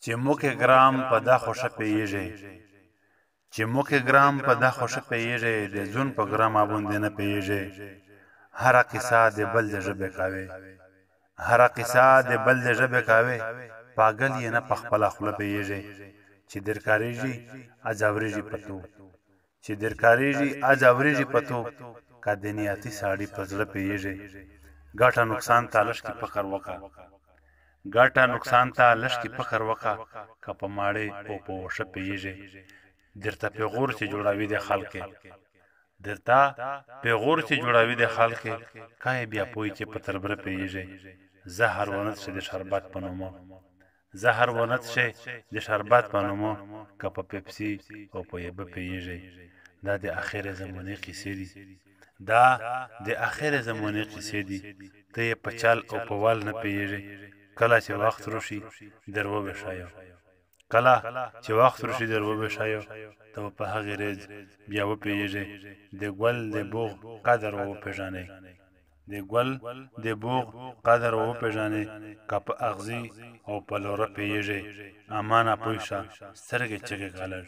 چې موکه ګرام په دا خوشه پیږي چې موکه ګرام په دا خوشه پیږي د زون په ګرام باندې نه پیږي هر قصه د بل د ژبه کاوي هر قصه د بل د ژبه کاوي پاگل یې نه پخپل خپل پیږي چې درکاریږي اجاوريږي پتو چې درکاریږي اجاوريږي پتو کا دنیاتی ساړي پزړه پیږي ګټه نقصان تالش کی فکر وکا ګټه نقصان تالش کی فکر وکا کپ ماړې او په وشه پیږي درته پیغور چې جوړاوي د خلک درته پیغور چې جوړاوي د خلک کای بیا پوي چې پتر بر پیږي زهر ونت شه د شربت پنومو زهر ونت شه د شربت پنومو کپ پیپسي او په یب پیږي دا د اخر زمانه قصې دي دا د اخر زمانه قصې دي ته په چل او په وال نه پیږي کله چې وخت روشي درو بشایو کله چې وخت روشي درو بشایو ته په هغه ریز بیا و پیږي د ګل د بوغ قدر و پیژانې د ګل د بوغ قدر و پیژانې کپ اغزي او په لور پیږي امانه پوښه سرګه چګه غلط